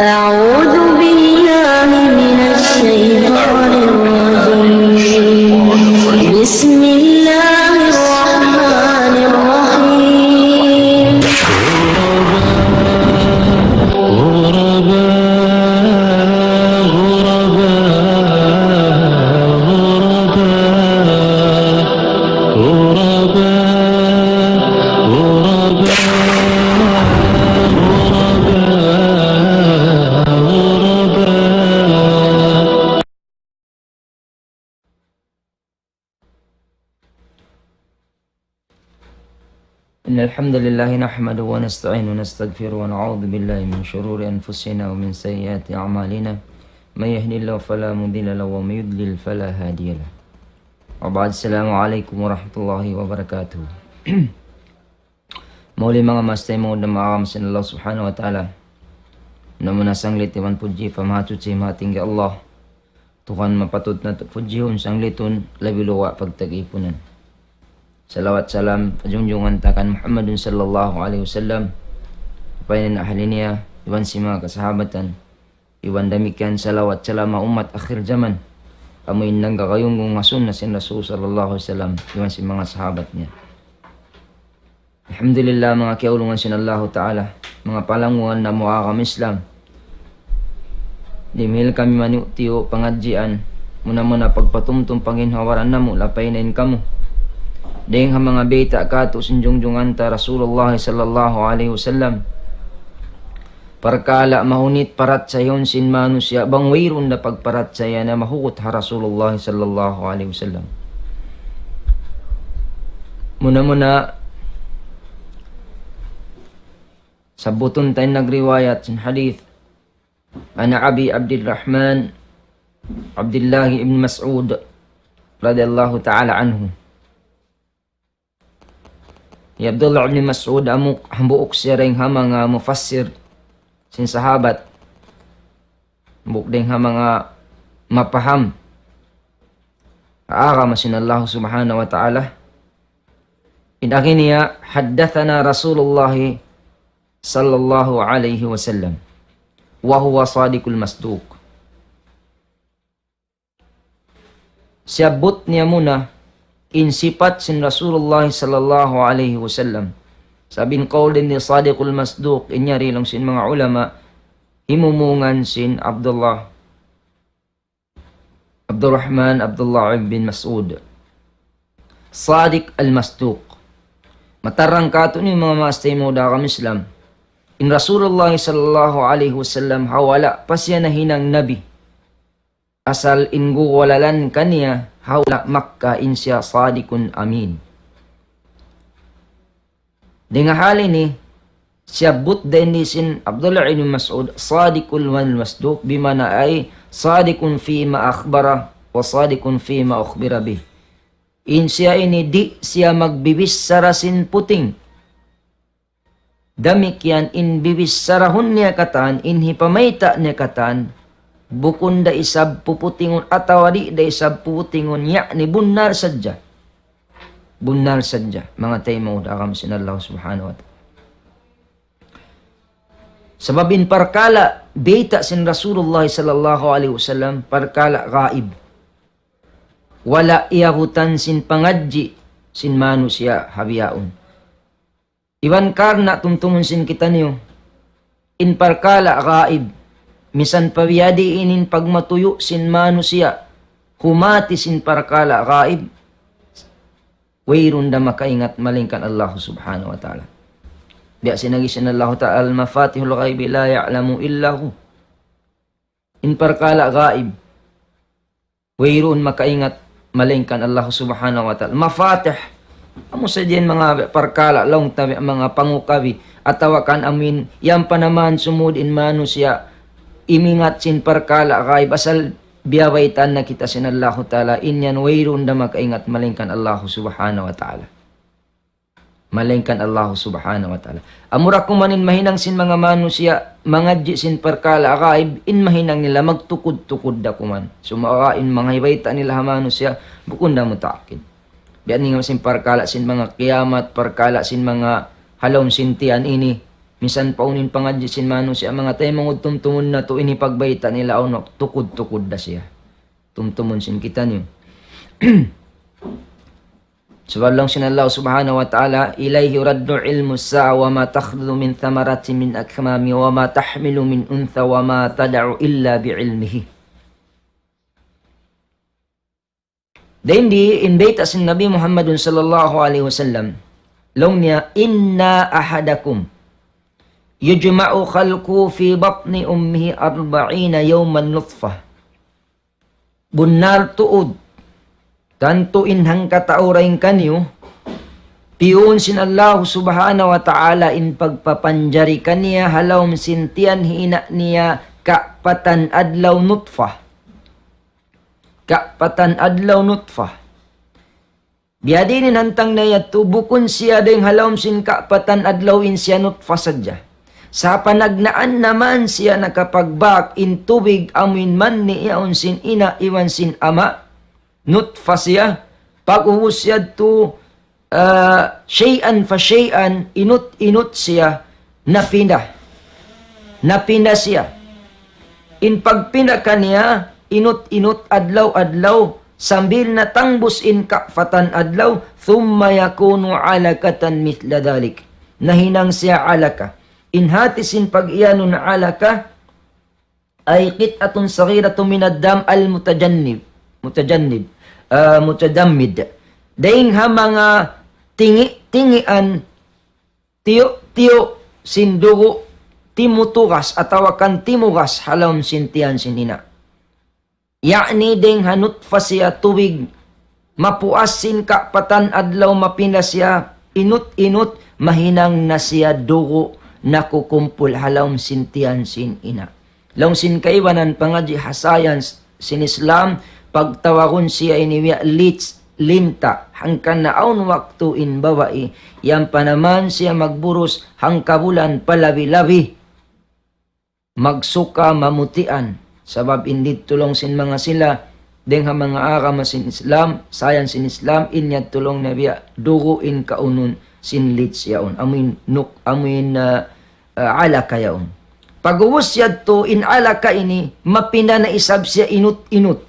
أعوذ بالله من الشيطان الرجيم بسم الله الرحمن الرحيم إن الحمد لله نحمده ونستعين ونستغفره ونعوذ بالله من شرور أنفسنا ومن سيئات أعمالنا من يهد الله فلا مضل له ومن يضلل فلا هادي له وبعد السلام عليكم ورحمة الله وبركاته Muli mga mastay mo na maakamasyan Allah subhanahu wa ta'ala na munasanglit iwan puji pamahatut sa imating Allah tukan mapatut na pujihon sangliton labiluwa pagtag-ipunan. Salawat salam pajunjungan takan Muhammadun sallallahu alaihi wasallam painin ahli niya iwan si mga kasahabatan iwan damikian salawat salam umat akhir zaman amuin nang kakayunggung masun na sin Rasul sallallahu alaihi wasallam iwan si mga sahabat niya. Alhamdulillah mga kiaulungan sin Allah ta'ala mga palanguan na muakam Islam dimil kami manutiyo pangadjian muna pagpatumtum panginhawaran namo lapainin kamu deng mga beta kato sinjungjungan ta Rasulullah sallallahu alaihi wasallam perkala mahunit parat sayon sin manusia bang wayrun na pagparat saya na mahukot ha Rasulullah sallallahu alaihi wasallam muna sabuton tayo nagriwayat sin hadith ana Abi Abdurrahman Abdullah ibn Mas'ud radhiyallahu ta'ala anhu. Ya Abdullah ibn Mas'ud amuk hambuok siya rin ha mga mufassir sin sahabat. Buk din ha mga mapaham. Aara masin Allah subhanahu wa ta'ala. Inakin niya haddathana Rasulullah sallallahu alaihi wasallam. Wa huwa sadiqul masduq. Siyabot niya muna insifat sin Rasulullah sallallahu alaihi wasallam. Sabin qaul din ni Sadiqul Masduq inyari lang sin mga ulama himumungan sin Abdurrahman Abdullah bin Mas'ud. Sadiq al-Masduq. Matarang kato ni mga mastay mo da kam Islam. In Rasulullah sallallahu alaihi wasallam hawala pasya na hinang nabi. Asal ingu walalan kaniya hawla Makkah insya sadikun amin. Dengan hal ini siyabut din ni sin Abdullah ibn Mas'ud sadikul wal masduq bimana ay sadikun fi ma akhbara wa sadikun fi ma ukhbira bih. Insya ini di siya magbibis sarasin puting. Damikyan in bibis sarahun niya katan in hipamayta niya katan bukun da isab puputingon atawadi da isab puputingon yakni bunnar sadja mga taymo da kam sin Allah subhanahu wa ta'ala sababin parkala beta sin Rasulullah sallallahu alaihi wasallam parkala gaib wala iyahutan sin pangadji sin manusia habiyaon iwan karna tumtumun sin kita niyo in parkala gaib misan pawiyadi inin pagmatuyo sin manusia humati sin parkala gaib wayrun da makaingat malingkan Allah subhanahu wa ta'ala biya sinagisin Allah ta'ala mafatihul ghaib la ya'lamu illahu in parkala gaib wayrun makaingat malingkan Allah subhanahu wa ta'ala mafatih amo sa diyan mga parkala long tabi mga pangukabi atawakan amin yang panaman sumud in manusia imingat sin parkala kay basal biyawaitan na kita sin Allah ta'ala inyan wayrun da makaingat malingkan Allah subhanahu wa ta'ala malingkan Allah subhanahu wa ta'ala amura kumanin mahinang sin mga manusia mangadji sin parkala kay in mahinang nila magtukod-tukod da kuman sumakain mga hiwaitan nila manusia bukun da mutakin biyan nga sin parkala sin mga kiyamat parkala sin mga halom sintian ini Misan paunin pangadji sin mano siya mga tayo mangod tumtumon na to inipagbayta nila ono tukod-tukod da siya. Tumtumon sin kita niyo. Subhan lang sin Allah subhanahu wa ta'ala ilayhi raddu ilmu sa'a wa ma takhruju min thamarati min akmami wa ma tahmilu min untha wa ma tad'u illa bi'ilmihi. Then di invite sin Nabi Muhammadun sallallahu alaihi wasallam long niya inna ahadakum yujma'u khalqu fi batni ummihi 40 yawman nutfah. Bunar tuod tanto inhang katauraing kanyo piun sin Allah subhanahu wa ta'ala in pagpapanjari kaniya halaw sintian hina niya kapatan adlaw nutfah. Kapatan adlaw nutfah. Biadi ni nantang na yato, bukon siya ding halawm sin kapatan adlawin siya nutfah sadya. Sa panagnaan naman siya nakapagbak in tubig amin man ni iyaon sin ina iwan sin ama. Nutfah siya. Pag-uwos siya to shay'an fa shay'an, inut-inut siya, napinda. Napinda siya. In pagpinda kaniya, inut-inut adlaw-adlaw, sambil natangbos in kapatan adlaw, thumma yakunu alakatan mithla dalik. Nahinang siya alaka. Inhatisin pag-iyanon na alaka, ay kit'atun sagiratun minaddam al-mutajannib. Mutadammid. Daing ha mga tingian, tiyo, sindugo, timutugas, atawakan timugas, halawm sintian sinina. Yakni ding hanutfa siya tuwig, mapuasin kapatan adlaw mapinda siya, inut-inut, mahinang na siya dugo, nakukumpul halawm sintian sin ina. Long sin kaiwanan pangaji hasayan sin Islam, pagtawagon siya iniwiya linta, hangkan na aun waktu in babae, yan pa naman siya magburos, hangkabulan palabi-labi, magsuka mamutian, sabab indit tulong sin mga sila, deng ha mga agama sin Islam, sayan sin Islam, inyad tulong na biya, dugo in kaunon, sin lits yaon, amin alaka yaon. Pag-uwos siya to, in alaka ini, mapinda na isab siya inut-inut.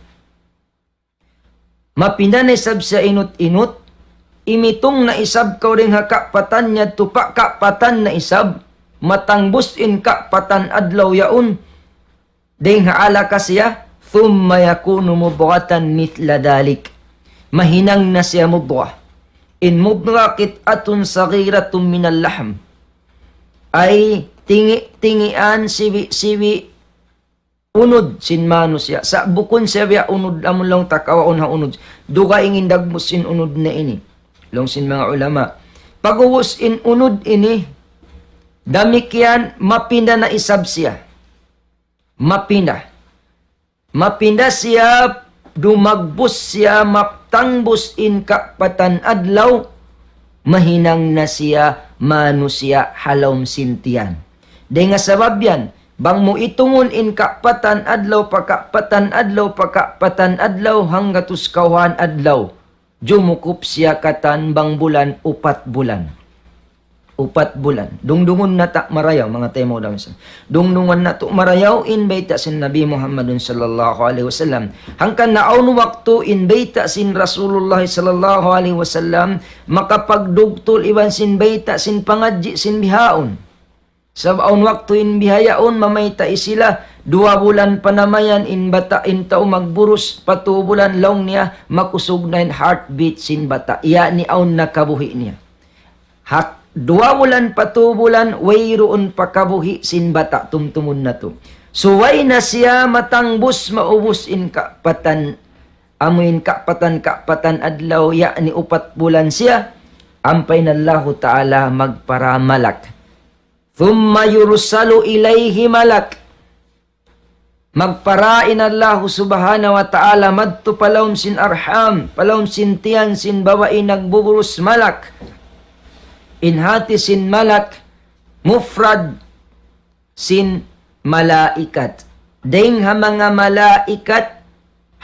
Mapinda na isab siya inut-inut, imitong na isab ka rin hakapatan niya, tupa kapatan na isab, matangbos in kapatan adlaw yaon, ding haalaka siya, thumma yakunu mubghatan mithla dalik. Mahinang na siya mubghah. In mubghakit atun sagiratun minal lahm. Ay tingian siwi unod sin mano siya. Sa bukon siya biya unod amon lang takawaon ha unod. Duga ingin dagmos sin unod na ini. Long sin mga ulama. Pag-uwos in unod ini, damikyan mapinda na isab siya. Mapinda. Mapinda siya, dumagbos siya, maptangbos in kapatan adlaw, mahinang na siya, mano siya, halawm sintian. Dahil nga sabab yan, bang mo itungon in kapatan adlaw, pakapatan adlaw, hanggatus kawan adlaw, jumukup siya katan bang bulan, 4 bulan. 4 bulan. Dungdungon na ta marayaw, mga temo daw. Dungdungon na to marayaw, inbayta sin Nabi Muhammadun sallallahu alaihi wasallam. Hangkan naon waktu inbayta sin Rasulullah sallallahu alaihi wasallam, makapagdugtol iban sin bayta sin pangadji sin bihaon. Sa aun waktu in bihayaon, mamayta isila, 2 bulan panamayan in bata in tao magburus, 4 bulan long niya, makusog na in heartbeat sin bata. Iya ni aun nakabuhi niya. 2 bulan, 4 bulan, wayroon pakabuhi sin bata, tumtumun na to. Suway na siya matangbos, maubos in kapatan, amuin kapatan adlaw, ya ni 4 bulan siya, ampay na Allah Ta'ala magparamalak. Thumma yursalu ilayhi malak. Magparain Allah subhanahu wa ta'ala, madto palawm sin arham, palawm sin tiyan, sin bawain, nagbuburus malak. Inhati sin malak, mufrad sin malaikat. Deng ha mga malaikat,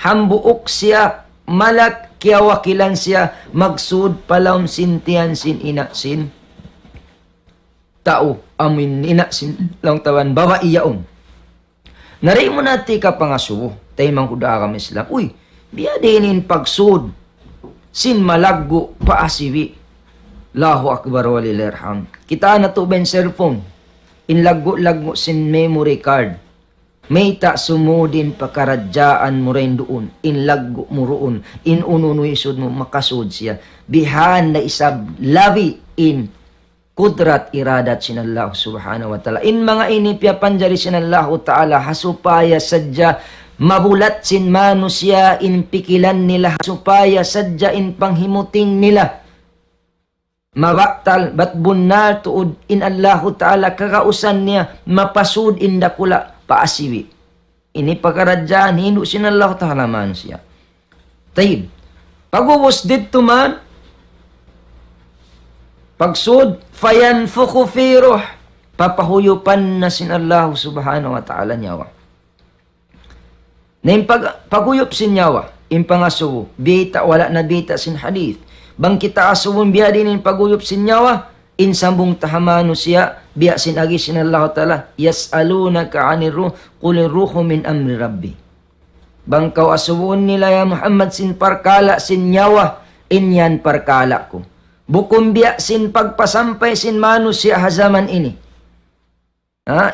hambuok siya, malak, kaya wakilan siya, magsud palawm sin tiyan, sin ina, sin tao amin ina sin lang tawan bawa iyaon. Ngari mo na ti ka pangasuo, tayo mang kuda kami Islam. Uy, biya dinin pagsud, sin malaggo paasiwi. Allahu Akbar walilirham. Kita na to ben cellphone, inlaggo-laggo sin memory card. May ta sumudin pakaradyaan mo rin doon, inlaggo mo roon, inununo isod mo, makasud siya. Bihan na isab lavi in kudrat iradat sinallahu subhanahu wa ta'ala. In mga inipya panjari sinallahu ta'ala, hasupaya sadya mabulat sin manusia in pikilan nila, hasupaya sadya in panghimuting nila. Mabaktal bat bunnal tuod in Allahu ta'ala, kakausan niya, mapasud in dakula paasiwi. Ini pagkaradyan, hindu sinallahu ta'ala manusia. Taib. Pagubos dito man, pagsud, fayanfukhu fi ruh, papahuyupan na sin Allah subhanahu wa ta'ala nyawa. Na yung paghuyop sin nyawa, yung pangasubo, bita, wala na bita sin hadith. Bang kita asubon biya din yung paghuyop sin nyawa, insambong tahamano siya, biya sin agi sin Allah ta'ala, yas'alunaka anir ruh, kulir ruhu min amri rabbi. Bang kau asubon nila ya Muhammad sin parkala sin nyawa, inyan parkala ko. Bukum biya sin pagpasampay sin manusia hazaman ini.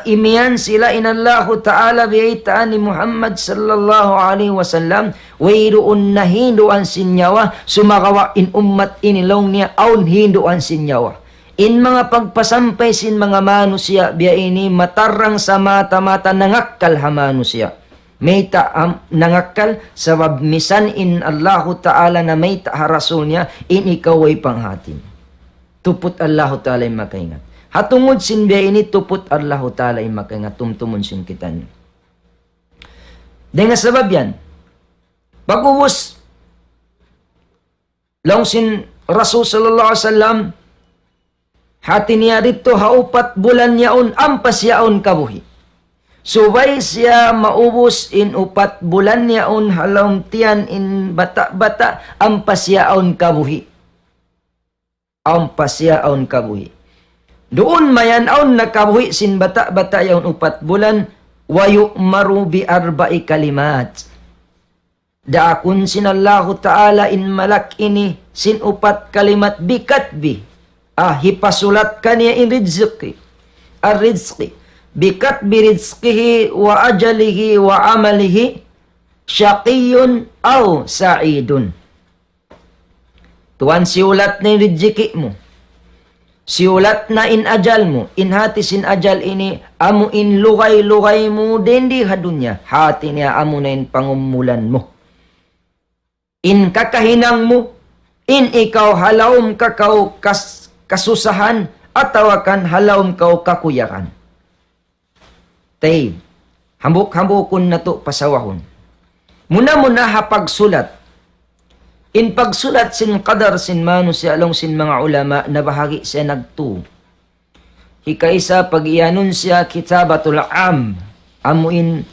Imiyan sila inallahu ta'ala biitaan ni Muhammad sallallahu alaihi wasallam wairuun na hinduan sin nyawa sumakawa in ummat inilong niya aun hinduan sin nyawa. In mga pagpasampay sin mga manusia biya ini matarang sa mata-mata nangakkal ha manusia. May ta nangakal sabab misan in Allahu Ta'ala na may ta rasul niya in ikaw ay panghatim. Tupot Allahu Ta'ala ay makaingat. Hatungod sin biya ini tupot Allahu Ta'ala ay makaingat. Tumtumon sin kita niyo. Dengan sabab yan, pag-ubos lang sin Rasul Sallallahu Alaihi Wasallam hati niya dito haupat bulan yaon ampas yaon kabuhi. Subay siya maubos in upat bulan yaon halong tiyan in bata-bata ampas yaon kabuhi. Ampas yaon kabuhi. Doon mayanaon na kabuhi sin bata-bata yaon upat bulan wayu maru bi arba'i kalimat. Daakun sinallahu ta'ala in malak ini sin upat kalimat bikatbi. Hipasulat kaniya in rizqi. Ar-rizqi. Bikat birizkihi wa ajalihi wa amalihi syaqiyun aw sa'idun. Tuan siulat na rizki mo. Siulat na in ajal mo. In hati sin ajal ini, amu in lugay-lugay mo dendi hadunya. Hati niya amu na in pangumulan mo. In kakahinang mo, in ikaw halawm kakao kasusahan, atawakan halawm kau kakuyakan. Tay, hambuk-hambukon na to pasawahon. Muna-muna hapagsulat. In pagsulat sin qadar sin manusia along sin mga ulama na bahagi siya nagtu. Hikaisa pag-ianun siya kitabatul am. Amuin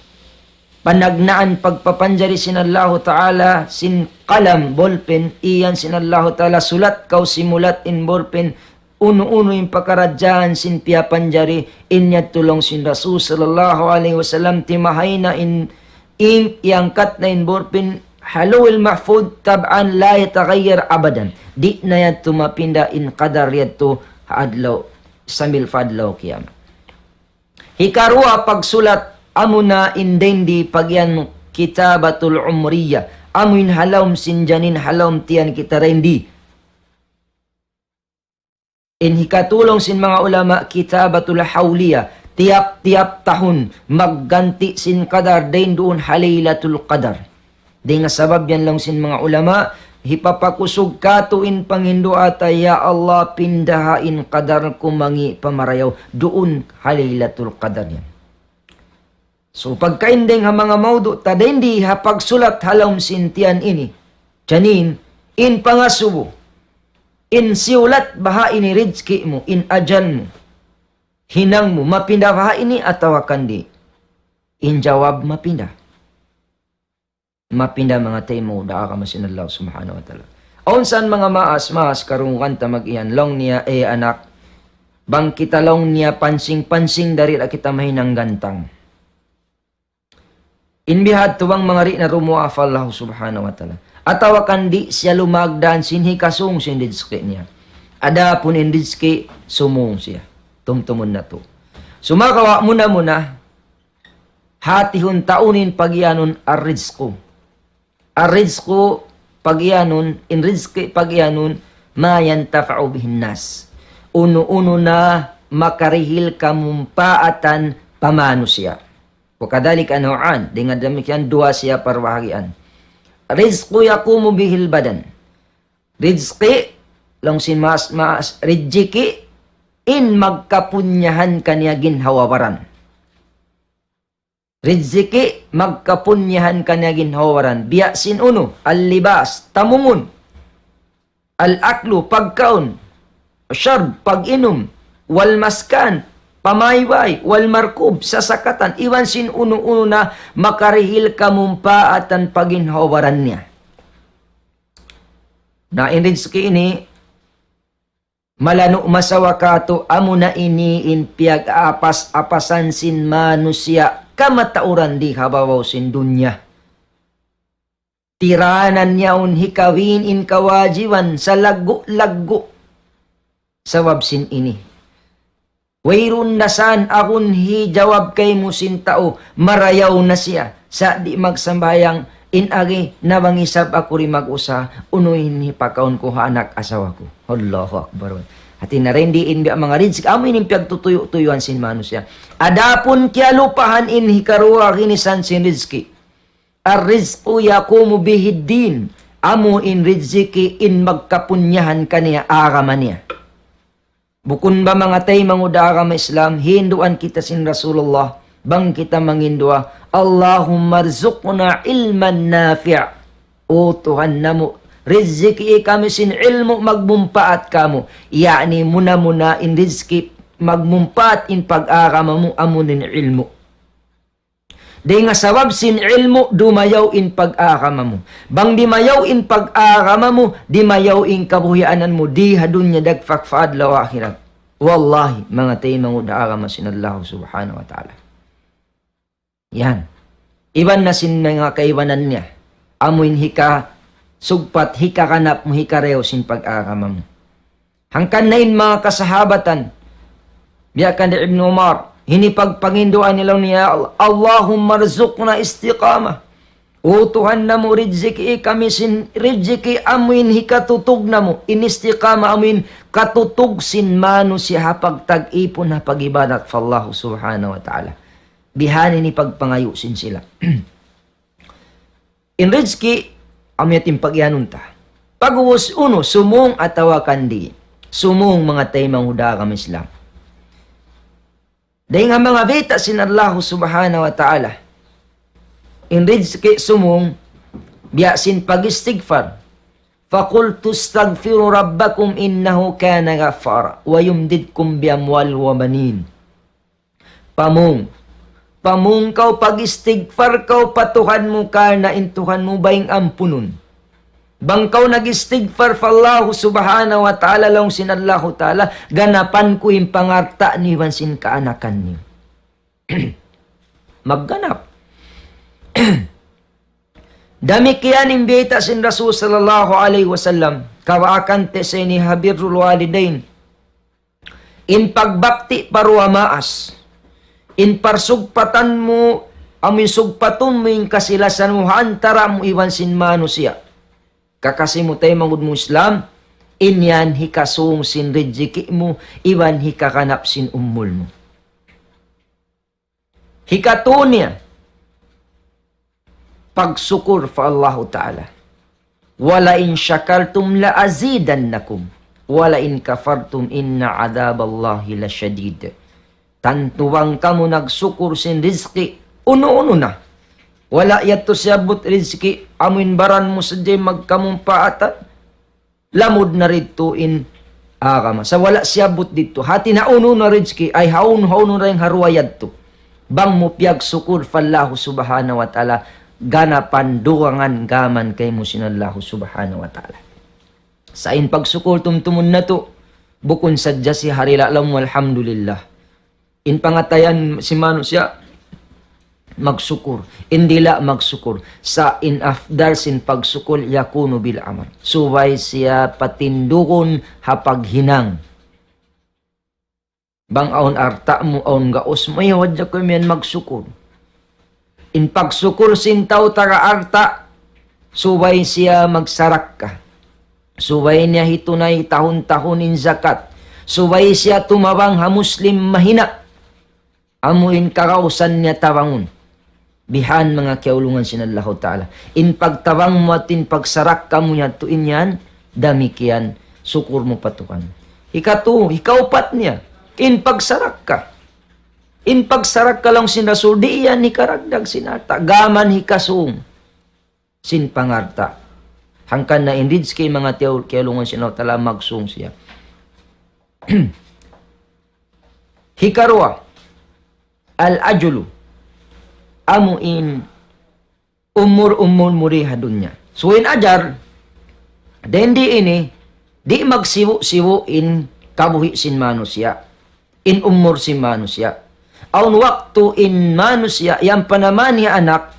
panagnaan pagpapanjari sin Allahu Ta'ala sin qalam, ballpen, iyan sin Allahu Ta'ala sulat kau simulat in ballpen. Uno-uno yung pakaradyan sin piyapanjari inyat tulong sin Rasul sallallahu alaihi wasallam timahay na in ink iangkat na in borpin halawil mahfud tab'an la yataghayyar abadan. Di na yan tumapinda in qadar yadto haadlaw samil fadlaw kiyam. Hikarua pagsulat amuna indendi pagyan kitabatul umriya. Amuin halawm sin janin halawm tiyan kita rendi. In hikatulong sin mga ulama kitabatul hawliya tiap-tiap tahun magganti sin qadar din doon halilatul qadar. Di nga sabab yan lang sin mga ulama hipapakusog katuin Pangindo ata ya Allah pindahain qadar kumangi pamarayaw doon halilatul qadar yan. So pagkaindeng ha mga maudo tadendi hapagsulat halawm sin tiyan ini. Janin in pangasubo. In siulat baha ini rizki mo, in ajal mo, hinang mo, mapinda baha ini atawakan di. In jawab mapinda. Mapinda mga tayo mo, daka ka masinallahu subhanahu wa ta'ala. Aun saan mga maas karungan ta mag-iyan, long niya anak, Bang kita long niya pansing-pansing dari kita mahinang gantang. Inbihad tuwang mga ri na rumuaf Allah subhanahu wa ta'ala. Atawa kandi siya lumagdan sinhi kasung sin rizki niya. Ada pun in rizki sumung siya. Tumtumun na to. Sumakawa muna hatihun taunin pagyanon ar-rizku. Ar-rizku pagyanon, in rizki pagyanon, mayan tafa'u bihin nas. Uno-uno na makarihil kamumpaatan pamano siya. O kadalik anu'an, dengan demikian dua siya parwahagian. Rizku yakumu bihil badan. Rizki, lang sin mas rizki, in magkapunyahan kanya ginhawawaran. Rizki, magkapunyahan kanya ginhawawaran. Biya sin uno, al-libas, tamungun. Al-aklu, pagkaon. Syarb, pag-inom. Wal maskan, pamayway. Wal markub, sasakatan. Iwan sin uno-uno na makarihil kamumpaatan paginhawaran niya. Na in rizki ini, malano masawa kato amo na iniin piyag apas-apasan sin manusia kamatauran di habawaw sin dunya. Tiranan niya un hikawin in kawajiwan sa lago-lago sawab sin ini. Wayrun nasan akun hijawab kay musin tao marayaw na siya sa di magsambayang inagi nabangisab ako rin mag-usa unuhin hipakaon ko anak asawa ko. Allahu Akbar. Hati na rin diin biya mga rizk amin yung piyagtutuyo-tuyuan sin manusya. Adapun kya lupahan in hikaruwa kinisan sin rizki. Ar-rizku yakumu bihiddin. Amo in rizki in magkapunyahan kaniya agaman niya. Bukun ba mga tay mangudara ma Islam, hinduan kita sin Rasulullah, bang kita mangindua, Allahumma rzuqna ilman nafi'. O Tuhan namo, rizki kami sin ilmu magmumpaat kamo. Yani muna in rizki magmumpaat in pag-arama mo amunin ilmu. Di nga sawab sin ilmu, dumayaw in pag-arama mo. Bang di mayaw in pag-arama mo, di mayaw in kabuhianan mo, di hadun niya dagfakfaad law akhirat. Wallahi, mga tayo mangudara masinallahu subhanahu wa ta'ala. Yan. Iban na sin mga kaiwanan niya. Amuin hika, sugpat, hika kanap mo, hika reo sin pag-arama mo. Hangkan na in mga kasahabatan, biyakan ni Ibn Umar, hinipagpangindoan nilaw niya, Allahumma rzuqna istiqamah. O Tuhan na mo, rizki kami sin, rizki amin hikatutog na mo, inistiqama amin katutog sin mano siya hapag tag-ipon na pag-ibadat fa Allah subhanahu wa ta'ala. Bihani ni pagpangayo sin sila. In rizki, amin ating pagyanunta. Pag-uwas uno, sumong atawa kandi, sumong mga taymang hudakam Islam. Dahil nga mga beta sin Allah subhanahu wa ta'ala, in rizki sumong, biyasin pag-istighfar. Fakultu stagfiru rabbakum innahu kana ghaffara wa yumdidkum biamwal wa banin. Pamung kau pag-istighfar kau patuhan mo ka na intuhan mo baing ampunun. Bang kau nag-istighfar fa Allah subhanahu wa ta'ala lang sin Allah ta'ala, ganapan ko yung pangarta ni wansin kaanakan niyo. Magganap. Damikian imbita sin Rasul sallallahu alaihi wasallam kawaakan te sa ni habirul walidain in pagbakti paruamaas in parsugpatan mo amin sugpaton mo yung kasilasan mo hantara mo iwan sin manusia kakasimutay mangud mo Islam inyan hikasung sin rizki mo iwan hikakanap sin ummul mo hikatunya pagsukur fa Allah Ta'ala. Wala in syakartum la azidannakum. Wala in kafartum inna adaballahi la syadid. Tantuwang kamu nagsukur sin rizki. Uno-uno na. Wala yato siyabot rizki. Amin baran mo sa di magkamumpaatan. Lamod na rito in agama. Sa wala siyabot dito. Hati na uno na rizki ay haun-haun na rin haruayad to. Bang mo piyag sukur fa Allah subhanahu wa ta'ala. Ganapan duwangan gaman kay mo sinallahu subhanahu wa ta'ala. Sa in pagsukul tumtumun na to, bukon sadya si harila alam alhamdulillah. In pangatayan si manusia magsukur. Indila magsukur. Sa in afdal sin pagsukol yakunu bil amal. Suway siya patindukon hapaghinang. Bang aon arta mo aon gaos mo wadya ko miyan magsukur. In pagsukul sintaw tara arta, suway siya magsarak ka. Suway niya hitunay tahon-tahonin zakat. Suway siya tumawang ha Muslim mahina. Amuin karausan niya tawangon. Bihan mga kiaulungan sinallahu ta'ala. In pagtawang mo at in pagsarak ka mo yan, tuin yan, damikian, sukur mo patukan. Ikatu, ikaupat niya, in pagsarak ka. In pagsarak ka lang sinasul, di yan hikaragdag sinata. Gaman hikasung. Sin pangarta. Hangkan na inrids kay mga kialungan sinaw tala magsung siya. Hikarwa. Al-ajulu. Amuin. Umur muriha dunya. So in ajar. Dendi ini. Di magsiwo-siwo in kabuhi sin manusia. In umur sin manusia. Aun waktu in manusia yang panaman niya anak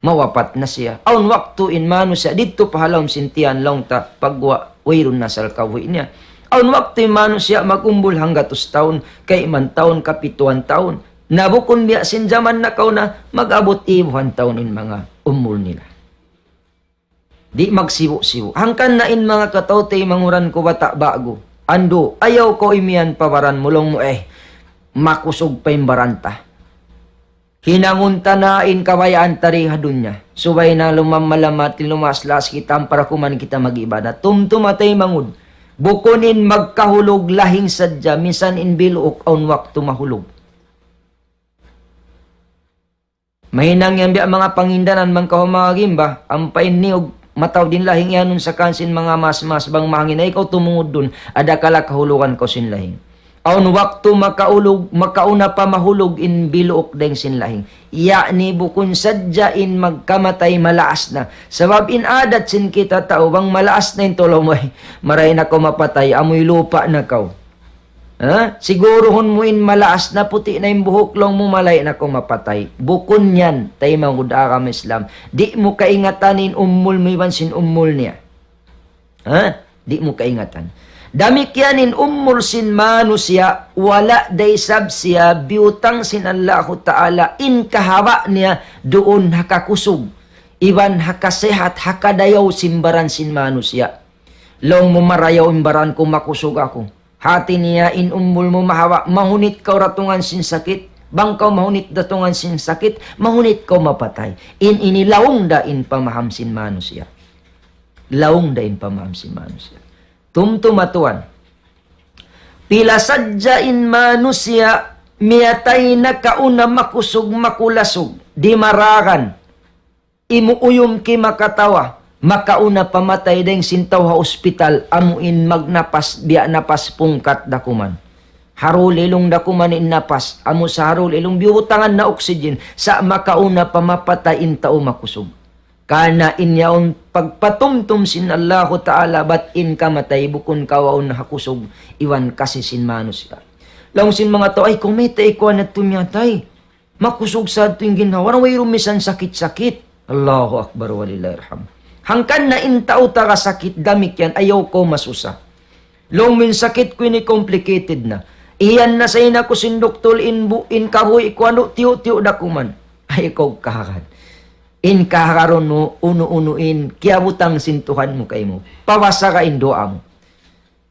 mawapat na siya. Aun waktu in manusia dito pahalawm sintian long ta pagwa wayrun nasal kawi niya. Aun waktu in manusia magumbul hangga 2 taon kay 1 taon ka 7 taon. Nabukon biya sin zaman na kaw na mag-abot 1 taon in mga umul nila. Di magsiwo-siwo. Hangkan na in mga katawtay manguran ko bata bago. Ando ayaw ko imian pawaran mulong mo makusog pa yung baranta. Hinangunta na in kawayaan tariha dunya. Subay na lumamalamat, lumaslas kita para kuman kita mag-ibada. Tumtumatay mangud. Bukunin magkahulog lahing sadya. Minsan in biluok aun waktu mahulog. Mahinang yan biya mga pangindanan man kahumagim ba? Ampain niyog mataw din lahing yanon sa kansin mga mas bang mahangin na ikaw tumungod dun. Ada kala kahulugan ko sin lahing. Aun waktu makauna pa mahulog in biluok deng sinlahing. Iya ni bukun sadya in magkamatay malaas na. Sabab in adat sin kita tao, bang malaas na in tulaw mo maray na ko mapatay, amoy lupa na kaw. Ha? Sigurohon mo in malaas na puti na yung buhok lang mo malay na ko mapatay. Bukun yan, tayo mangudakam Islam. Di mo kaingatanin umul mo iban sin umul niya. Ha? Di mo kaingatan. Damikyanin umur sin manusia, wala day sab siya, biutang sin Allah Ta'ala, in kahawa niya, doon hakakusog. Iban hakasehat, hakadayaw simbaran sin manusia. Long mo marayaw imbaran ko makusog ako. Hati niya in umul mo mahawa, mahunit ka ratungan sin sakit. Bangkaw mahunit datungan sin sakit, mahunit ka mapatay. In inilawong da in pamaham sin manusia. Lawong da in pamaham sin manusia. Tumtumatuan. Pila sadya in manusia, miyatay na kauna makusog makulasog, di marakan, imuuyom ki makatawa, makauna pamatay deng sintaw ha ospital, amuin magnapas, biya napas pungkat dakuman. Harulilong dakuman in napas, amu sa harulilong biutangan na oxygen, sa makauna pamapatay in tao makusog. Kana inyaon pagpatumtum sin Allah Ta'ala bat in kamatay bukon kawaon hakusog iwan kasi sin manusia. Lang sin mga to ay kumita ikuan at tumyatay. Makusog sa tuwing ginawa. Way rumisan sakit-sakit. Allahu Akbar walillahirham. Hangkan na in tao ka sakit damik yan ayaw ko masusa. Long min sakit ko ini complicated na. Iyan na sa ina ko sin doktor in kahoy ikuano tiyo-tiyo dakuman. Ay ikaw kahakan. In kakaroon mo, uno-unuin, kiabutang sintuhan mo kay mo. Pawasa ka in doa mo.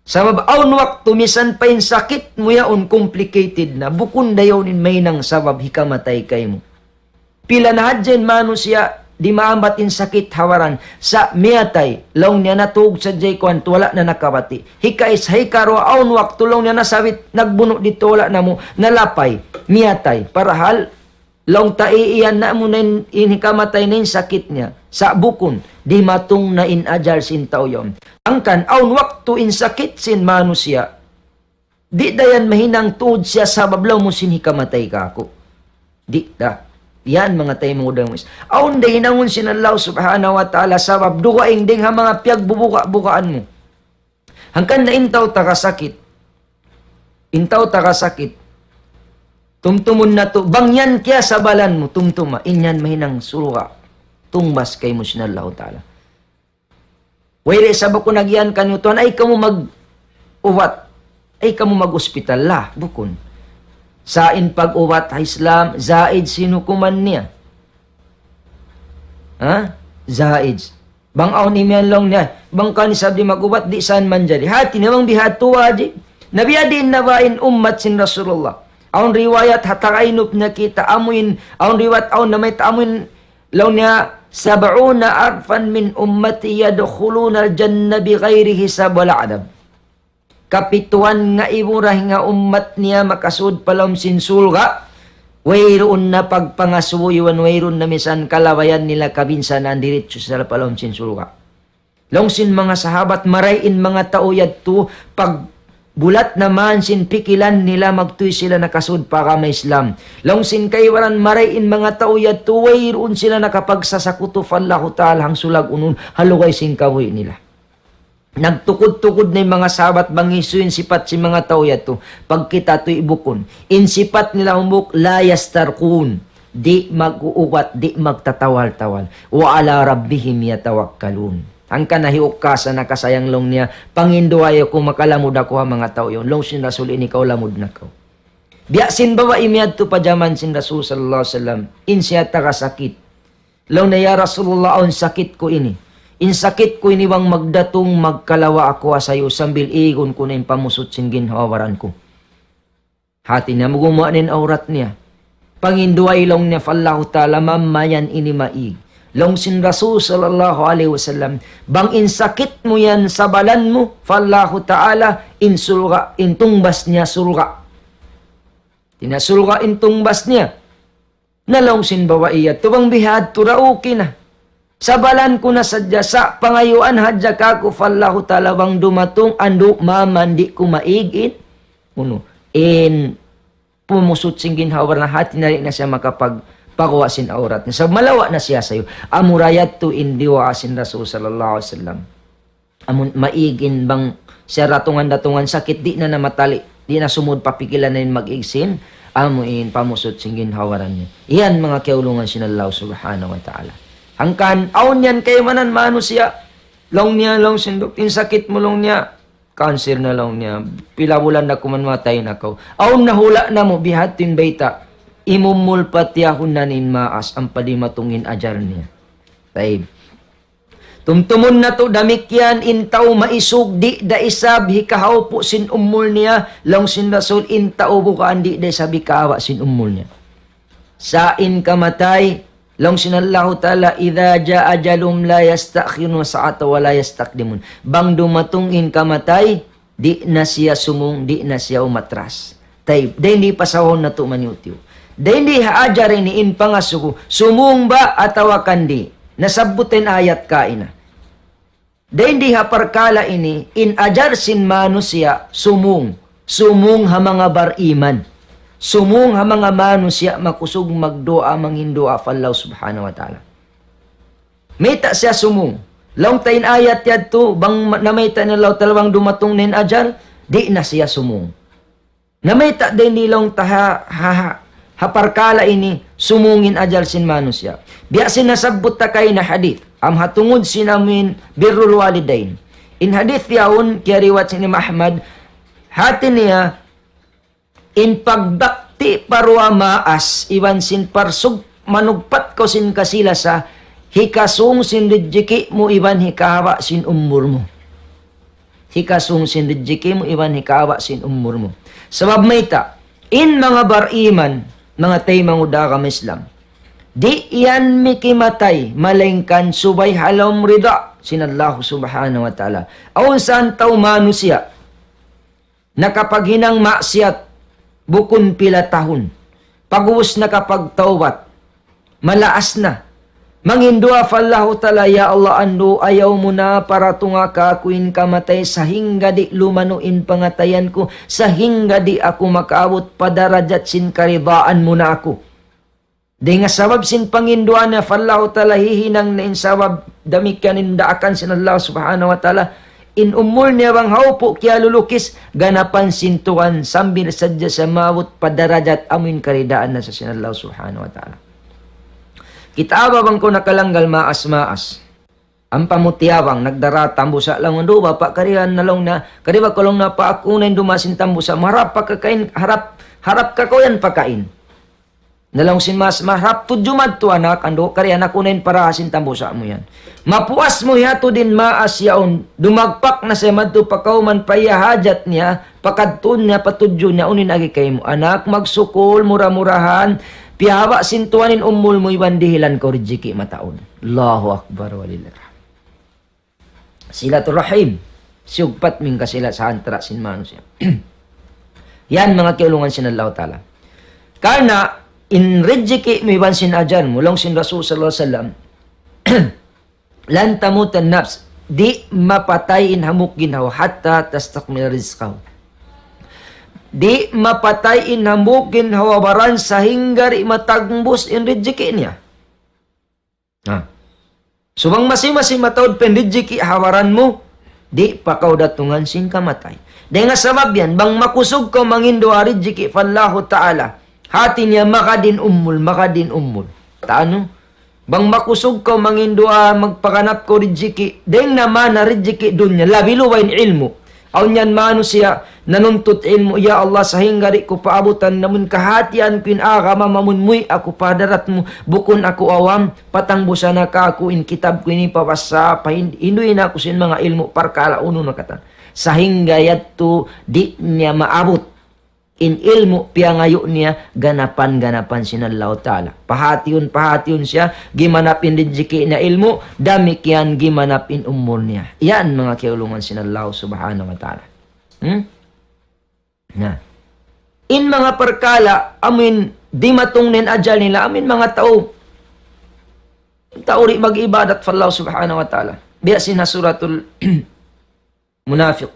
Sa mabaon waktu, misan pa in sakit mo yaon, complicated na. Bukun dayaw nin may nang sabab, hikamatay kay mo. Pila na hadyan manusia, di maambat in sakit hawaran. Sa miyatay, laong niya natug sa jay kwan, wala na nakabati. Hikais, hikaro, aon waktu, laong niya nasawit, nagbuno dito, wala na mo, nalapay, miyatay. Parahal, long taiiyan na mo na inikamatay na yung sakit niya. Sa bukon, di matong na inajal sin tao yun. Angkan, aun waktu in sakit sin manusia, di dayan mahinang tuod siya sa bablaw mo sin hikamatay ka ako. Di da. Yan mga tayo mga udang mis. Aun da hinangon sin Allah subhanahu wa ta'ala sa babdukaing ding ha mga piyag bubuka-bukaan mo. Hangkan na intaw takasakit. Intaw takasakit. Tumtumun na to. Bangyan kya sa balan mo. Tumtuma. Inyan mahinang suruka. Tumbas kay mo sinallahu ta'ala. Wait, sabak ko nagyan kanyo to. Ay kamo mag-uwat. Ay kamo mag-ospital lah. Bukon. Sain pag-uwat ha Islam. Zaid sinukuman niya. Ha? Zaid. Bangaw ni miyan lang niya. Bangka ni sabdi mag-uwat. Di saan man jadi. Hati namang bihat tuwa di. Nabiyadin nabain ummat sin Rasulullah. Aun riwayat hatakainop na kita amuin. Aun riwayat aun na may taamuin law niya 70 arfan min ummati yadkhuluna al-janna bighairi hisab wala adab. Kapituan nga imurah nga ummat niya makasud palom sin sulga. Wayroon na pagpangasuyon, wayroon na misan kalawayan nila kabinsanan diretso sa palom sin sulga. Long sin mga sahabat marayin mga tauyad to pag bulat naman sin pikilan nila magtuy sila nakasud para may Islam. Long sin kaywaran marayin mga tauyad tuway roon sila nakapagsasakuto fallahu ta'ala hang sulag unun halugay sin kawoy nila. Nagtukod-tukod na yung mga sahabat bangisuin sipat si mga tauyad to. Pag kita to ibukon. In sipat nila umuk la yastarkun. Di mag-uuwat, di magtatawal-tawal. Wa ala rabbihim yatawakkalun. Ang kanahiok ka sa nakasayang long niya, panginduayo kung makalamod ako ha mga tao yun. Long sin Rasul ini ikaw lamod na ko. Biyasin bawa imiyad to pajaman sin Rasul sallallahu alaihi wasallam. In siya takasakit. Long na ya Rasulullah on sakit ko ini. In sakit ko ini bang magdatong magkalawa ako sayo sambil igon ko na yung pamusot sin ginhawaran ko. Hati na magumuanin aurat niya. Panginduay long niya fallahu ta'ala mamayan ini maig. Long sin Rasul sallallahu alaihi wasallam bang insakit mo yan sa balan mo fallahu ta'ala insulga intungbas niya sulga tinasulga intungbas niya nalong sin bawaiyat tubang bihad turauki na sa balan ko na sadya sa pangayuan hadya kako fallahu ta'ala bang dumatong ando mamandi ko maigin uno in pumusot sing ginhawar na hati na rin na siya makapag pakuwasin aurat niya. So, malawa na siya sa'yo. Amurayat to indiwa asin Rasul sallallahu alaihi wasallam. Amun maigin bang siya ratungan-datungan sakit, di na namatali, di na sumud papikilan na yun mag-igsin, amuin pamusot singgin hawaran niya. Iyan mga kiulungan sinallahu subhanahu wa ta'ala. Hangkan, aun yan kayo manan mano siya. Long niya, long sindok, tin sakit mo long niya, cancer na long niya, pila bulan na kumanmatay na ko. Aun nahula na mo, bihatin baita, imumul patiyahun nanin maas ang padimatungin ajar niya. Taib. Tumtumun na to damikyan intaw maisug di da isab hikahaw po sin umul niya long sin Rasul intaw bukaan di da isab hikahawa sin umul niya. Sain kamatay long sin Allah ta'ala idha ja ajalum la yastakhirun sa'ata wa la yastakdimun. Bang dumatungin kamatay di na siya sumung di na siya umatras. Taib. Da hindi pasahon na to maniutiw. Dahil hindi haajarin ni in pangasuko, sumung ba atawakan di, nasabutin ayat ka ina. Dahil hindi haparkala ini, in ajar sin manusya, sumung ha mga bariman. Sumung ha mga manusya, makusog magdoa, manghindoa, fallahu subhanahu wa ta'ala. Mita siya sumung. Long tayin ayat yad to, bang namayta nilaw talawang dumatong nin ajar, di na siya sumung. Namayta din nilong haparkala ini sumungin ajal sin manusya. Biyasin nasabot ta kay na hadith. Am hatungod sinamin birrul walidain. In hadith yaun kaya riwat sin Ahmad hati niya in pagbakti parwa maas iwan sin parsug manugpat ko sin kasila sa hikasung sin rijiki mo iwan hikawa sin umur mo. Hikasung sin rijiki mo iwan hikawa sin umur mo. Sabab mayta in mga bariman mga tay manguda ka Islam. Di iyan mikimatay, malengkan subay halom rida, sinallahu subhanahu wa ta'ala. Awan saan tao manusya, nakapaghinang maksiat, bukun pila tahon, pag-uus na kapag tawbat, malaas na, mangindua fallahu ta'ala, ya Allah ando, ayaw mo na para tunga ka kuin kamatay, sa hingga di lumanuin pangatayan ko, sa hingga di ako makaabot padarajat sin karidaan mo na ako. Di nga sabab sin pangindua na fallahu ta'ala, hihinang na insawab, damikyan indaakan sin Allah subhanahu wa ta'ala, in umul niya bang haupo kya lulukis ganapan sintuan sambil sadya sa mawut padarajat amin karidaan na sa sinallahu subhanahu wa ta'ala. Kita bang ko nakalanggal maas-maas. Ang pamutiyawang nagdara tambusa lang ando bapak karihan nalong na kariba kolong na pa ako na dumasin tambusa marap pa kakain harap ka ko yan pakain. Nalong sin mas maharap to jumad to anak ando karihan ako na para asin tambusa mo yan. Mapuas mo yato din maas yaon dumagpak na sa madto pakaw man paya hajat niya pakadtun niya patudyo niya unin agi kay mo anak magsukol mura-murahan pihawa sintuanin umul mo iwan dihilan ko rijiki mataon. Allahu akbar walillah. Silatul rahim. Siyugpat ming kasila sa antara sin manusia. Yan mga kiulungan sin Allah Ta'ala. Karena in rijiki mo iwan sin ajan mulong sin Rasul sallallahu alaihi wasallam lan tamutan nafs di mapatay in hamuk ginhaw hatta tastakmil rizqahu. Di mapatay in hamuk ginhaw baran sahingga matagbus in rijiki niya. Subang masing-masing matawad pendijiki hawaran mo, di pakaw datungan sin kamatay. Dahil nga sabab yan, bang makusog ko mangindo arijiki fallahu ta'ala, hati niya makadin ummul. Taano? Bang makusog ko mangindo magpakanap ko rijiki, dahil naman na rijiki dunya, labiluwain ilmu. Aw niyan mano siya, nanuntut ilmu, ya Allah, sahinggari ko paabutan namun kahatian ko in agama mamun muy ako padarat mo, bukon ako awam, patangbusa na ka ako in kitab ko ini papasa, hinduin ako sin mga ilmu, parkala uno na katan. Sahinggayat to, di niya maabot, in ilmu, piya ngayo niya, ganapan sinallahu ta'ala. Pahatiyon siya, gimanapin rijiki na ilmu, damikyan gimanapin umur niya. Yan mga kiulungan sinallahu subhanahu wa ta'ala. In mga perkala, amin, di matungnin ajal nila, amin mga tao, tauri mag-ibadat fallahu subhanahu wa ta'ala. Biya sina suratul munafiq.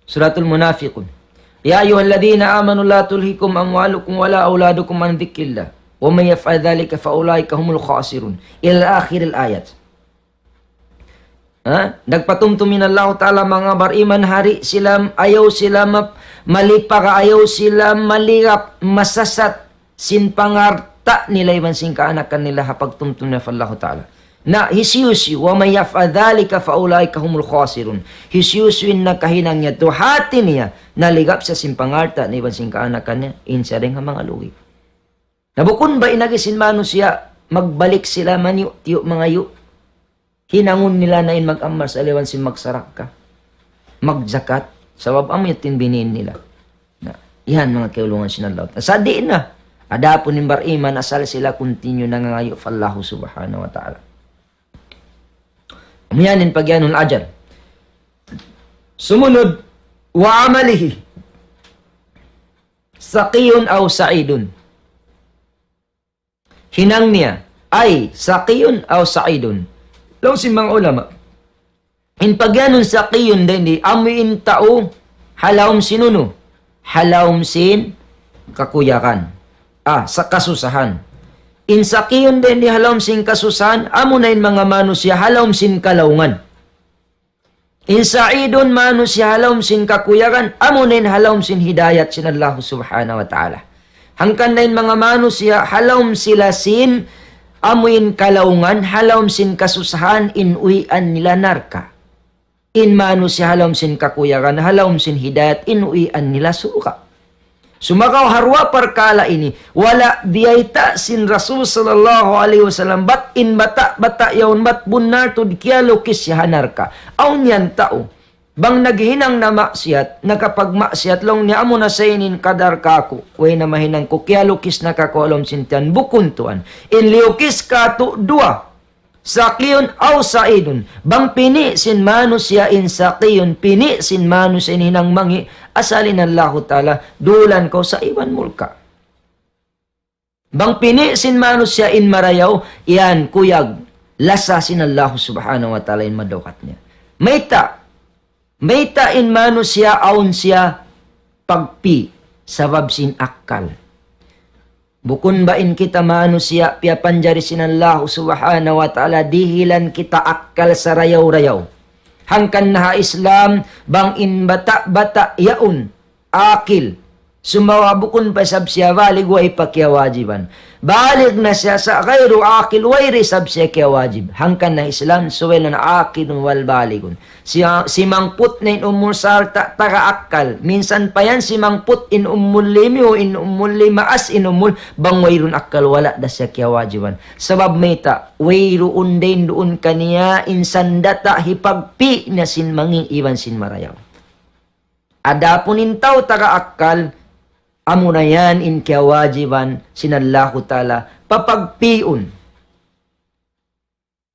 Suratul munafiqun. Ya ayyuhalladhina amanu la tulhikum amwalukum wala auladukum an dzikrillah wa may yaf'al dhalika fa ulaika humul khasirun ila akhir al-ayat. Nagpatumtumin Allah Ta'ala mga bariman hari sila ayaw sila malipaka ayaw sila malirap masasat sin pangarta nila iban sin kaanakan nila hapagtumtum na Allah Ta'ala. Na hisyusi wa may yaf'al dhalika fa ulaika humul khasirun. Hisyusin na kahinang niya to hati niya naligap sa simpangarta na iban sin kaanakan niya insa rin nga mga lugi. Nabukon ba inagisin mano siya magbalik sila manyo tiyo mga yu. Hinangon nila na in mag-ammar sa aliwan sin magsarak ka. Magzakat sabab amit tinbinin nila. Na yan mga kaulungan sinallahu. Sa diin na adapon nin bariman asal sila continue na ngayo fallahu subhanahu wa ta'ala. Umiyanin pagyanul ajar. Sumunod, wa amalihi. Saqiyun aw sa'idun. Hinang niya, ay saqiyun aw sa'idun. Law si mga ulama. In pagyanul saqiyun din di, amuin tao, halawm sinuno. Halawm sin kakuyakan. Sa kasusahan. In sakiyon din di halawm sin kasusahan, amo na in mga manusia halawm sin kalaungan. In sa'idun manusia halawm sin kakuyakan, amo na in halawm sin hidayat sin Allah subhanahu wa ta'ala. Hangkan na in mga manusia halawm sila sin amuin kalaungan, halawm sin kasusahan, in uwian nila narka. In manusia halawm sin kakuyakan, halawm sin hidayat, in uwian nila suka. Sumakaw harwa perkala ini wala biyaita sin Rasul sallallahu alaihi wasallam bat in bata yaun bat bunar to dikyalo kisyahanar ka aw niyan tao bang naghinang na maksiat nakapagmaksiat long niya amo na sainin kadar kako way na mahinang ko kyalo kis nakakolom sintian bukun tuan in liukis ka to dua sakiyon aw saidun bang pini sin manusya in sakiyon pini sin manusya hinang mangi asalin Allah Ta'ala dulan ko sa iwan mulka bang pini sin manusya in marayaw yan kuyag lasa sin Allah subhanahu wa ta'ala in madokat niya mayta in manusya aun siya pagpi sabab sin akkal. Bukun ba in kita manusia pia panjari sinallahu subhanahu wa ta'ala dihilan kita akkal sa rayaw-rayaw. hangkan naha Islam bang in bata-bata yaun akil sumawa bukun pa sab siya balig way pakyawajiban balig na siya sa gayru akil way risab siya kyawajib hangkan na Islam suwel na akil wal baligun si mangput na in umursar taka akal minsan pa yan si mangput in limi o in lima as in bang wayrun akal wala da siya kyawajiban sabab meta wayruun din doon kaniya insan data hipagpi na sin mangi iwan sin marayaw adapunin tao taka akal amo na yan in kyawajiban sinallahu ta'ala papagpiun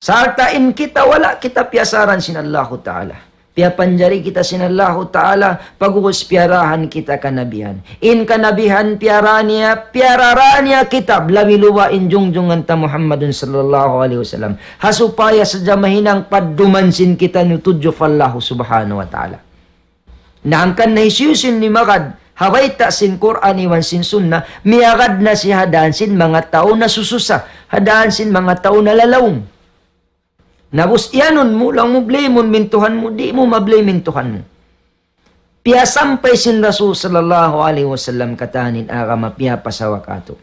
sartain kita wala kita piyasaran sinallahu ta'ala piyapanjari kita sinallahu ta'ala pagugos piyarahan kita kanabihan in kanabihan piyara niya kita blawiluwa in jungjungan ta Muhammadun sallallahu alaihi wasallam hasupaya sa jamahinang paddumansin kita nutudyo fallahu subhanahu wa ta'ala naangkan na isyusin ni magad haway ta sin Quran iwan sin sunna, miyagad na si hadaan sin mga tao na sususa, hadaan sin mga tao na lalawong. Nabus yanon mo lang mo blamon mintuhan mo, di mo mablame mintuhan mo. Piyasampay sin Rasul sallallahu alaihi wasallam katanin aga mapiya pasawak ato.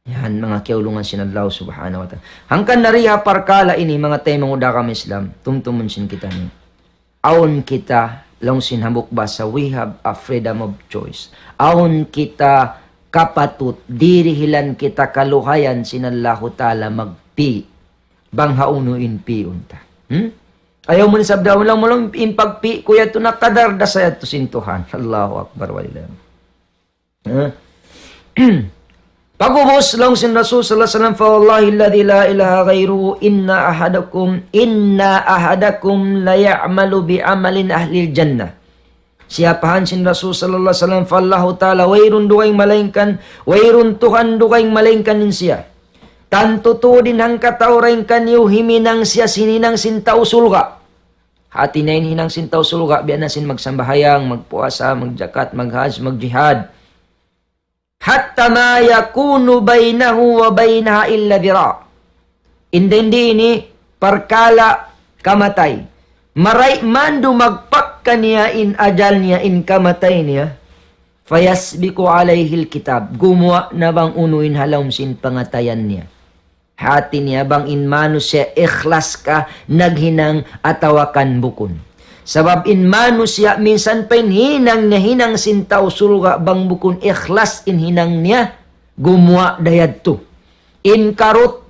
Yan mga kiulungan sin Allah subhanahu wa ta'ala. Hangkan nariha parkala ini mga tayo mga udakam Islam, tumtumun sin kita ni. Aon kita long sinhamok ba sa we have a freedom of choice. Aon kita kapatut, dirihilan kita kaluhayan sinallahu ta'ala magpi. Bang haunuin pi unta. Ayaw mo ni sabdaw lang mo lang in pagpi, kuya to nakadarda sa yato sintuhan. Allahu Akbar walillah. Pagubos lang sin Rasul sallallahu alaihi wasallam fa wallahi alladhi la ilaha ghairuhu inna ahadakum la ya'malu bi amalin ahli jannah. Siapahan sin Rasul sallallahu alaihi wasallam fa Allah taala wayrun dukaing malaingkan wayrun tuhan dukaing malaingkan nin siya. Tanto to din hang katawrain kanyo himinang siya sininang sintaw sulga. Hati na hinang sintaw sulga biyan na sin magsambahayang, magpuasa, magjakat, maghaj, magjihad. Hatta ma yakunu bainahu wa bainaha illa dira. Hindi ini perkala kamatay. Maray man dumagpak kaniya in ajal niya in kamatay niya. Fayasbiku alayhi kitab. Gumawa na bang unuin halawm sin pangatayan niya. Hati niya bang in mano siya ikhlas ka naghinang atawakan bukon. Sabab in mano siya minsan pa hinang niya hinang sintaw sulga bang bukon ikhlas in hinang niya gumawa dayad to. In karot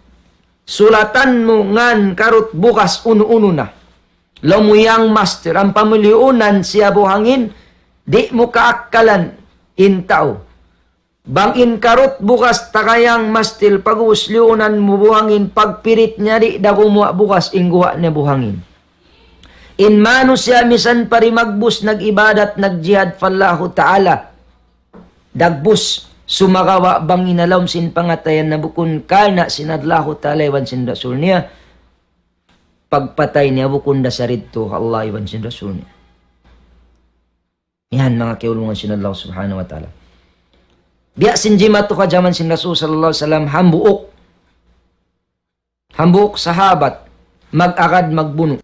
sulatan mo ngan karot bukas uno-uno na. Lamuyang master ang pamiliunan siya buhangin di mo kaakalan in tao. Bang in karot bukas takayang mastil pag-usliunan mo buhangin pagpirit niya di da gumawa bukas ingguwa niya buhangin. In mano siya misan pari magbus nag-ibadat nag-jihad fallahu ta'ala. Dagbus sumagawa bang inalawm sin pangatayan na bukun kana sinadlahu ta'ala iwan sin Rasul niya. Pagpatay niya bukun da sarito Allah iwan sin Rasul niya. Yan mga kiulungan sin Allah subhanahu wa ta'ala. Biya sin jimatu ka jaman sin Rasul sallallahu alaihi wasallam hambuok sahabat mag-akad magbuno.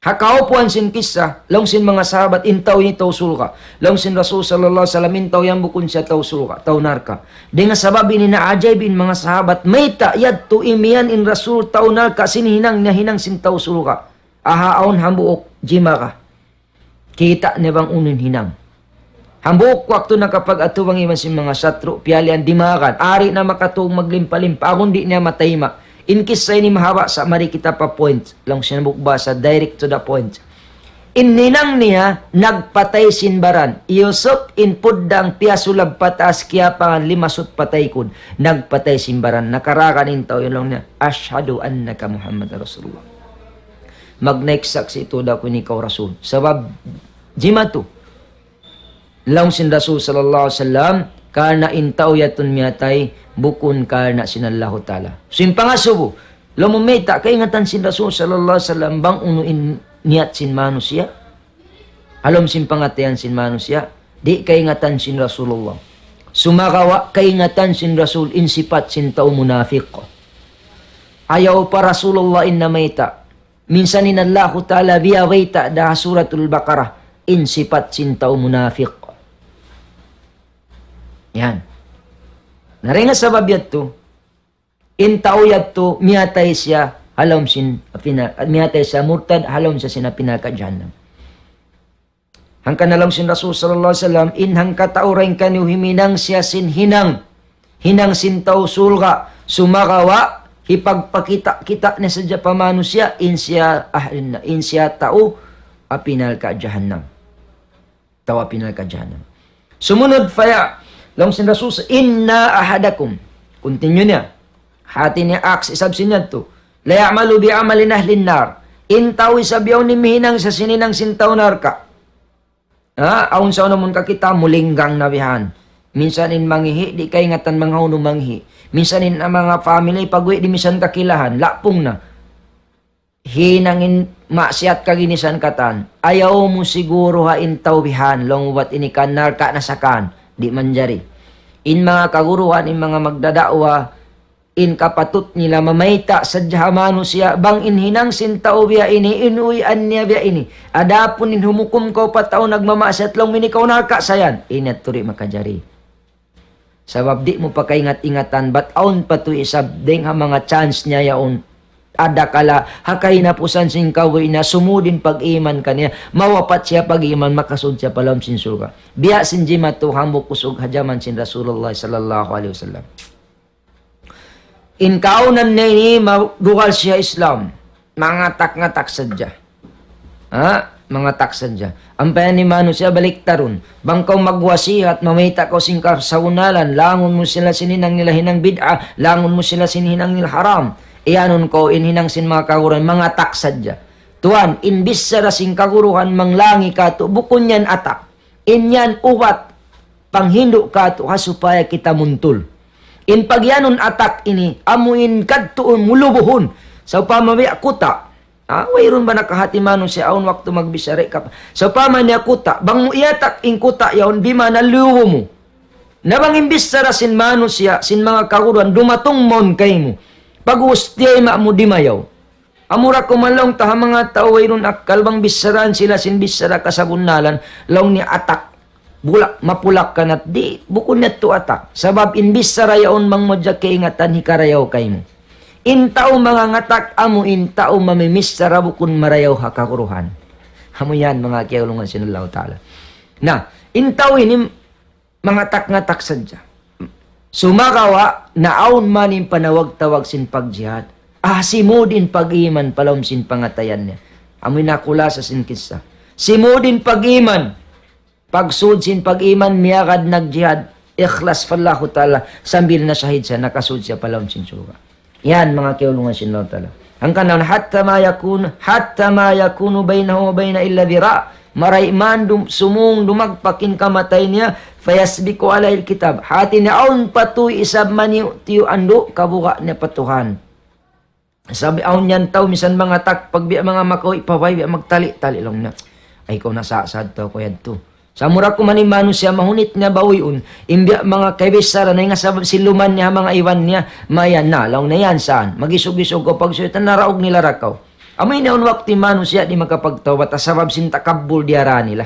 Hakaupuan sin kisa, long sin mga sahabat, intaw ni tawsul ka. Long sin Rasul sallallahu alaihi wasallam, intaw yan bukun siya tawsul ka, tawnar ka. Di nga sababi ni naajay bin mga sahabat, may ta'yad tu imian in Rasul tawnar ka, sinhinang hinang sin tawsul ka. Ahaon hambuok, jima ka. Kita niya bang unin hinang. Hambuok waktu na kapag atuwang iman sin mga satro, piyalian dimakan, ari na makatuong maglimpalimpa, akong di niya matayma. In case sa ini mahaba sa mari kita pa point lang siya basa direct to the point. Inninang niya nagpatay sinbaran. Yusuf in puddang piasulab patas kaya pangan limasot patay kun. Nagpatay sinbaran. Nakarakan in tao yun lang niya. Ashhadu annaka Muhammad Rasulullah. Magnaiksaksi ito daw kung ikaw Rasul. Sabab jimatu. Lang sin Rasul sallallahu alaihi wasallam karena intaw yatun miyatay bukun karena sinallahu ta'ala. Simpang asubo, lumumita, kaingatan sin Rasul sallallahu alaihi wasallam bang unuin niyat sin manusia? Alam simpang atayan sin manusia? Di kaingatan sin Rasulullah. Sumakawa kaingatan sin Rasul insipat sin tao munafiq. Ayaw pa Rasulullah in namaita. minsanin Allah Ta'ala biya waita da suratul Baqarah in sifat sintau munafiq. Yan. Naringa sabab yato, in tao yato, miyatay siya, halom sin, miyatay siya murtad, halom siya sinapinaka jahannam. Hangka na lang sin Rasul sallallahu alaihi wasallam, in hangka tao rin kanyo himinang siya sin hinang sin tao sulga, sumakawa, hipagpakita kita na sadya pamano siya, in siya tao, apinal ka jahannam. Tao apinal ka jahannam. Sumunod faya, lang sin Rasul, inna ahadakum, continue niya, hati niya aks, isabsin niya to, layamalu bi amalin ahlin nar, in tao isabyaw ni mihinang sa sininang sintaw narka, aun sa namun kakita, mulinggang nabihan, minsan in manghihi, di kay ngatan mga hunong manghi, minsan in ang mga family, pagwi di misan kakilahan, lapong na, hinangin maksiat kaginisan katan, ayaw mo siguro ha in tawbihan, long wat inikan narka nasakan, di manjari. In mga kaguruan, in mga magdadakwa, in kapatut nila mamayta sa jahamano siya, bang inhinang sintao biya ini, inuwian niya biya ini. Adapon in humukum ko patao nagmamasyat long minikaw narka sayan, inat turi makajari. Sabab di mo pa kaingat-ingatan, but aun patu isab, ding ha mga chance niya yaon, ada kala hakay na pusan sing kawi na sumudin pag-iman kaniya mawapat siya pag-iman makasud siya palam sin surga biya sin jima to hambok kusog hajaman sin Rasulullah sallallahu alaihi wasallam in kaunan na ini madugal siya Islam mga tak sadya mga tak sadya ang ni mano siya balik tarun bangkaw magwasihat mamita ko sing kasaunalan langon mo sila sininang nila hinang bid'a langon mo sila sininang nila haram iyanon ko inhinang sin mga kaguruhan, mga taksad dya. Tuan, inbis sa rasing kaguruhan, manglangi ka to, bukon yan atak. Inyan uwat, panghindo ka to, hasupaya kita muntul. In pagyanon atak ini, amuin kadtuon, mulubuhon. Sa pamami akuta, wayron ba nakahatimanon siya, aun waktu magbisari ka pa. Sa pamami akuta, bang mo iatak in kuta yaon, bima na liwo mo. Nabang imbis sa rasin mano siya, sin mga kaguruhan, dumatong mon kay mo. Pag-ustiyay mo di mayaw. Amura kumalong taha mga tao ay ron akal bang bisaran sila sin bisara kasabunalan law ni atak. Bulak, mapulak ka nat di. Bukun na to atak. Sabab in bisara yaon mang modya kaingatan hikarayaw kay mo. In tao mga ngatak amo in tao mamimisara bukun marayaw hakakuruhan. Amo yan mga kiyaulungan sinulaw ta'ala. Na, in tao ini mga tak-ngatak sadya. Sumakawa, naaon man yung panawag-tawag sin pagjihad. Simudin pag-iman palawm sin pangatayan niya. Amoy nakula sa sin kisa. Simudin pag-iman. Pagsud sin pag-iman, miyakad nagjihad. Ikhlas fallahu ta'ala. Sambil na shahid siya, nakasud siya palawm sin suga. Yan mga kiulungan sin Allah ta'ala. Ang kanaon, hatta ma yakunu baynahu wa bayna illa dira. Maray man sumung dumagpakin kamatay niya. Fayasbiku alayil kitab. Hati na aun patuy isab maniw tiyo ando kabuka niya patuhan. Sabi aun yan tao misan mga tak pagbiya mga makoy paway biya magtali-tali lang na. Ay ko nasasad to ko yan to. Sa mura ko manimano siya mahunit niya bawiun. Imbiya mga kaibisara na nga sabab siluman niya mga iwan niya. Mayan na lang na yan saan. Magisog-isog ko pagsuitan naraog nila rakaw. Amay na unwak timano siya di makapagtawat sabab sintakabul diara nila.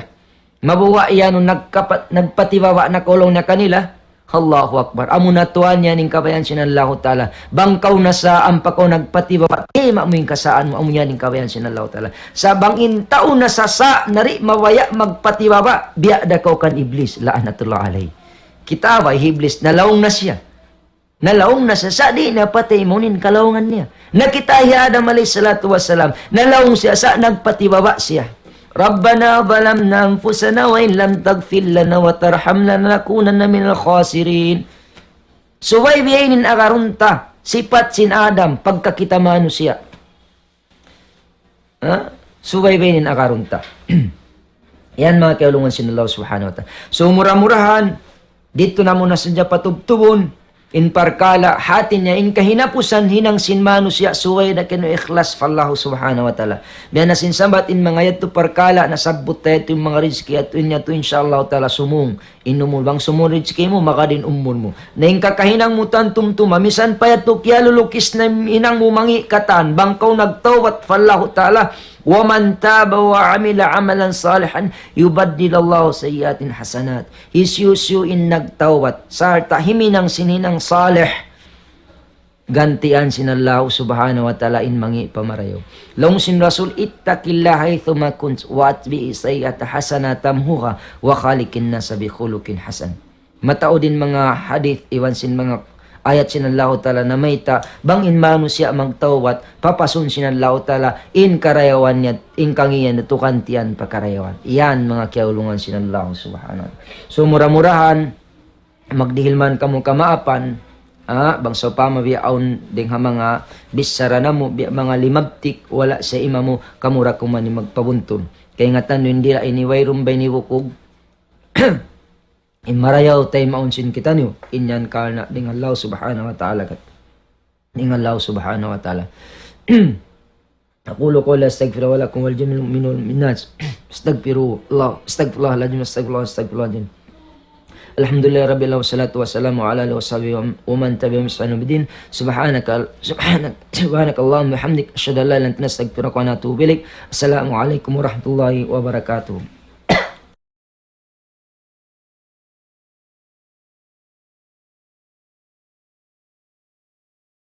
Mabuwa iyan nung nagpatibawa na kolong na kanila. Allahu Akbar. Amo na tuwan yan ng kabayan sinallahu ta'ala. Bangkaw na sa ampako nagpatibawa. Maamuin kasaan mo. Amo yan ng kabayan sinallahu ta'ala. Sa bangin tao na sasa nari mawaya magpatibawa. Biya da kaw kan iblis. La'anatullah alay. Kita ba iblis. Nalaong na siya. Nalaong na siya. Sa di na patay mo nin kalaungan niya. Nakita hiya Adam alayhi salatu wassalam. Nalaong siya sa nagpatibawa siya. Rabbana zalamna anfusana wa in lam taghfir lana wa tarhamna lanakunanna minal khasirin. Suway biyainin agarunta sifat sin Adam pagkakita mano siya. Suway biyainin agarunta. Yan mga kaulungan sin Allah subhanahu wa ta'ala. So murah-murahan dito na muna sadya patubtubon in parkala hatin niya in kahinapusan hinang sinmano siya suway na kino ikhlas fallahu subhanahu wa ta'ala. Biya na sinsambat in mga yat to parkala nasabbot tayo yung mga rizki at niya to inshallah ta'ala sumung inumul bang sumung rizki mo maka din umul mo. Na in kakahinang mo tantumtuma misan payat to kya lulukis na inang mo mangi katan bangkaw nagtawat fallahu ta'ala وَمَنْ تَابَ وَعَمِلَ عَمَلًا صَالِحًا يُبَدِّلَ اللَّهُ سَيِّئَاتٍ حَسَنَاتٍ. Hisyusyo in nagtawat sa tahiminang sininang salih gantian sinallahu subhanahu wa ta'ala in mangi pamarayo. Long sin Rasul ittaqillaha haythuma kunt wa atbi sayyi'ata hasanatan tamhuha wa khaliqin nas bi khuluqin hasan. Matao din mga hadith iwan sin mga ayat sinallahu ta'ala na may ta bang in mano siya magtawat papasun sinallahu ta'ala in karayawan niya in kangiyan na tukantian pakarayawan. Iyan mga kiaulungan sinallahu subhanahu. So mura-murahan magdihilman kamo kamaapan bang so pa mabiyaon ding ha mga bisara na mo mga limabtik wala sa ima mo kamura kuman ni magpabuntun kay nga tan hindi la iniway rumbay ni wukog in marayaw tay maunsin kita niyo inyan ka na ding Allah subhanahu wa ta'ala kat ding Allah subhanahu wa ta'ala. Aqulu qawla astaghfiru wa lakum wal jami'il mu'minun minnas astaghfirullah astaghfirullah. Alhamdulillah rabbil alamin wassalatu wassalamu ala alihi washabihi wa man tabi'ahum bi ihsan bidin. Subhanakallahumma wa bihamdik asyhadu an la ilaha illa anta astaghfiruka wa atubu ilaik. Assalamu alaikum warahmatullahi wabarakatuh.